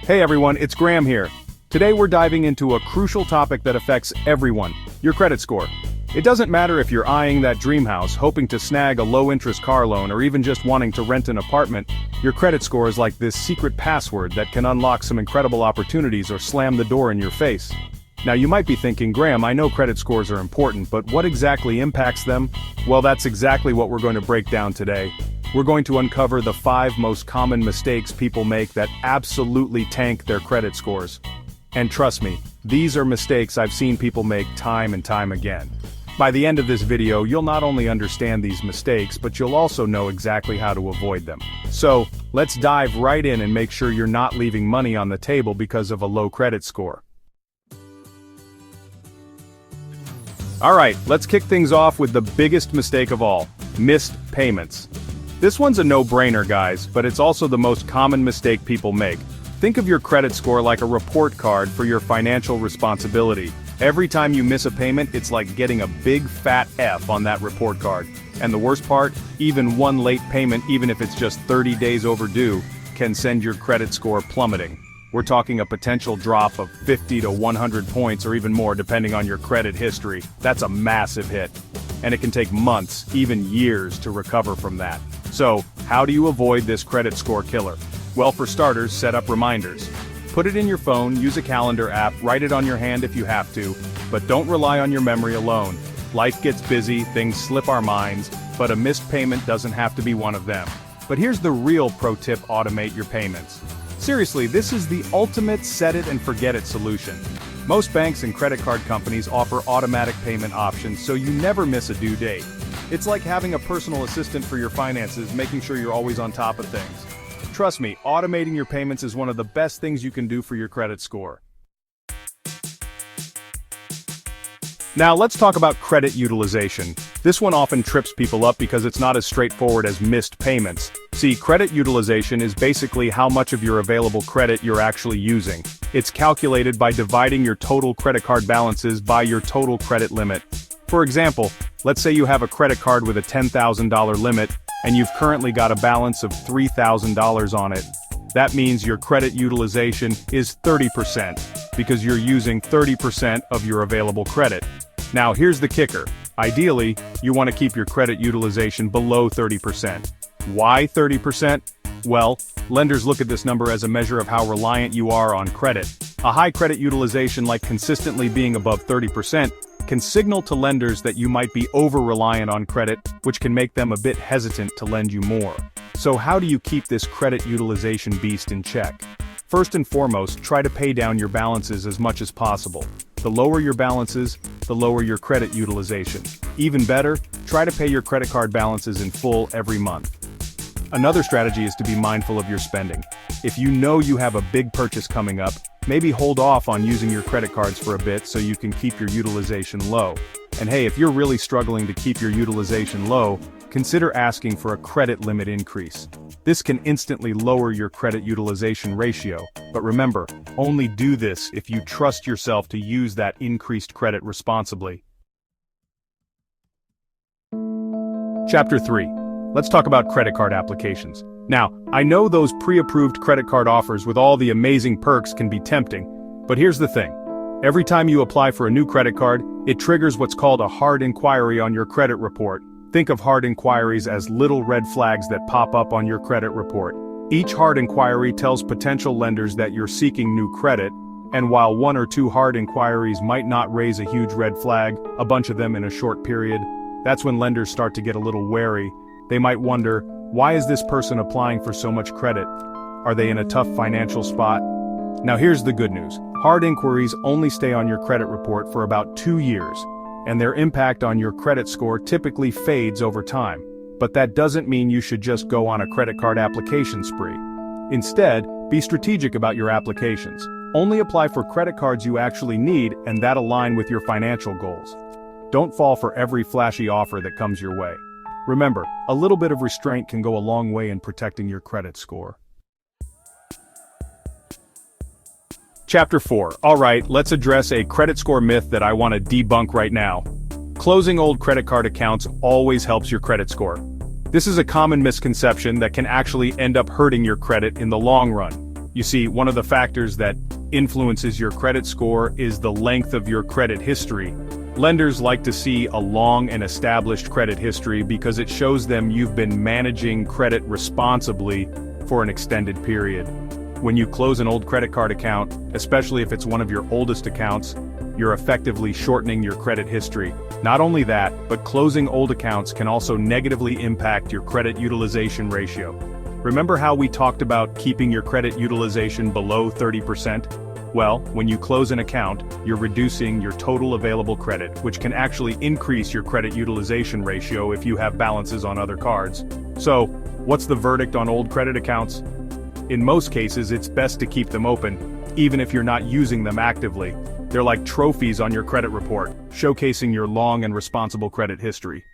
Hey everyone, it's Graham here. Today we're diving into a crucial topic that affects everyone, your credit score. It doesn't matter if you're eyeing that dream house, hoping to snag a low-interest car loan, or even just wanting to rent an apartment, your credit score is like this secret password that can unlock some incredible opportunities or slam the door in your face. Now you might be thinking, Graham, I know credit scores are important, but what exactly impacts them? Well, that's exactly what we're going to break down today. We're going to uncover the 5 most common mistakes people make that absolutely tank their credit scores. And trust me, these are mistakes I've seen people make time and time again. By the end of this video, you'll not only understand these mistakes, but you'll also know exactly how to avoid them. So, let's dive right in and make sure you're not leaving money on the table because of a low credit score. Alright, let's kick things off with the biggest mistake of all: missed payments. This one's a no-brainer, guys, but it's also the most common mistake people make. Think of your credit score like a report card for your financial responsibility. Every time you miss a payment, it's like getting a big fat F on that report card. And the worst part, even one late payment, even if it's just 30 days overdue, can send your credit score plummeting. We're talking a potential drop of 50 to 100 points or even more depending on your credit history. That's a massive hit. And it can take months, even years, to recover from that. So, how do you avoid this credit score killer? Well, for starters, set up reminders. Put it in your phone, use a calendar app, write it on your hand if you have to, but don't rely on your memory alone. Life gets busy, things slip our minds, but a missed payment doesn't have to be one of them. But here's the real pro tip: automate your payments. Seriously, this is the ultimate set it and forget it solution. Most banks and credit card companies offer automatic payment options so you never miss a due date. It's like having a personal assistant for your finances, making sure you're always on top of things. Trust me, automating your payments is one of the best things you can do for your credit score. Now let's talk about credit utilization. This one often trips people up because it's not as straightforward as missed payments. See, credit utilization is basically how much of your available credit you're actually using. It's calculated by dividing your total credit card balances by your total credit limit. For example, let's say you have a credit card with a $10,000 limit, and you've currently got a balance of $3,000 on it. That means your credit utilization is 30%, because you're using 30% of your available credit. Now here's the kicker. Ideally, you want to keep your credit utilization below 30%. Why 30%? Well, lenders look at this number as a measure of how reliant you are on credit. A high credit utilization, like consistently being above 30%, can signal to lenders that you might be over-reliant on credit, which can make them a bit hesitant to lend you more. So how do you keep this credit utilization beast in check? First and foremost, try to pay down your balances as much as possible. The lower your balances, the lower your credit utilization. Even better, try to pay your credit card balances in full every month. Another strategy is to be mindful of your spending. If you know you have a big purchase coming up, maybe hold off on using your credit cards for a bit so you can keep your utilization low. And hey, if you're really struggling to keep your utilization low, consider asking for a credit limit increase. This can instantly lower your credit utilization ratio, but remember, only do this if you trust yourself to use that increased credit responsibly. Chapter 3. Let's talk about credit card applications. Now, I know those pre-approved credit card offers with all the amazing perks can be tempting, but here's the thing. Every time you apply for a new credit card, it triggers what's called a hard inquiry on your credit report. Think of hard inquiries as little red flags that pop up on your credit report. Each hard inquiry tells potential lenders that you're seeking new credit, and while 1 or 2 hard inquiries might not raise a huge red flag, a bunch of them in a short period, that's when lenders start to get a little wary. They might wonder, why is this person applying for so much credit? Are they in a tough financial spot? Now here's the good news. Hard inquiries only stay on your credit report for about 2 years, and their impact on your credit score typically fades over time. But that doesn't mean you should just go on a credit card application spree. Instead, be strategic about your applications. Only apply for credit cards you actually need and that align with your financial goals. Don't fall for every flashy offer that comes your way. Remember, a little bit of restraint can go a long way in protecting your credit score. Chapter 4. Alright, let's address a credit score myth that I want to debunk right now. Closing old credit card accounts always helps your credit score. This is a common misconception that can actually end up hurting your credit in the long run. You see, one of the factors that influences your credit score is the length of your credit history. Lenders like to see a long and established credit history because it shows them you've been managing credit responsibly for an extended period. When you close an old credit card account, especially if it's one of your oldest accounts, you're effectively shortening your credit history. Not only that, but closing old accounts can also negatively impact your credit utilization ratio. Remember how we talked about keeping your credit utilization below 30%? Well, when you close an account, you're reducing your total available credit, which can actually increase your credit utilization ratio if you have balances on other cards. So, what's the verdict on old credit accounts? In most cases, it's best to keep them open, even if you're not using them actively. They're like trophies on your credit report, showcasing your long and responsible credit history.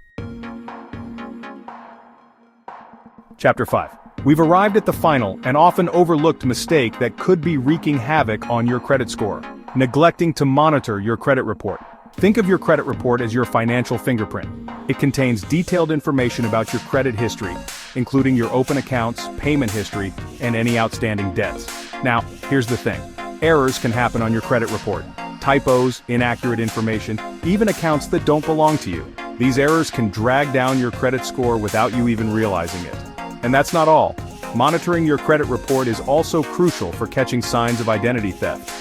Chapter 5. We've arrived at the final and often overlooked mistake that could be wreaking havoc on your credit score: neglecting to monitor your credit report. Think of your credit report as your financial fingerprint. It contains detailed information about your credit history, including your open accounts, payment history, and any outstanding debts. Now, here's the thing. Errors can happen on your credit report. Typos, inaccurate information, even accounts that don't belong to you. These errors can drag down your credit score without you even realizing it. And that's not all. Monitoring your credit report is also crucial for catching signs of identity theft.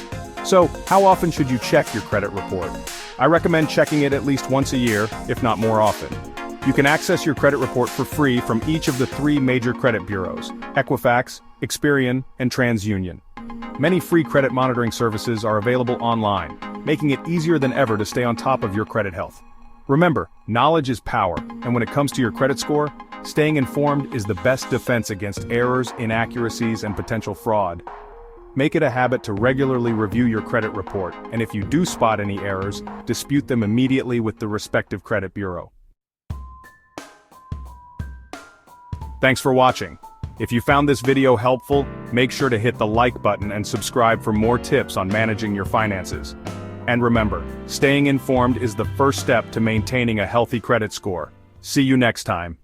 So, how often should you check your credit report? I recommend checking it at least once a year, if not more often. You can access your credit report for free from each of the 3 major credit bureaus: Equifax, Experian, and TransUnion. Many free credit monitoring services are available online, making it easier than ever to stay on top of your credit health. Remember, knowledge is power, and when it comes to your credit score, staying informed is the best defense against errors, inaccuracies, and potential fraud. Make it a habit to regularly review your credit report, and if you do spot any errors, dispute them immediately with the respective credit bureau. Thanks for watching. If you found this video helpful, make sure to hit the like button and subscribe for more tips on managing your finances. And remember, staying informed is the first step to maintaining a healthy credit score. See you next time.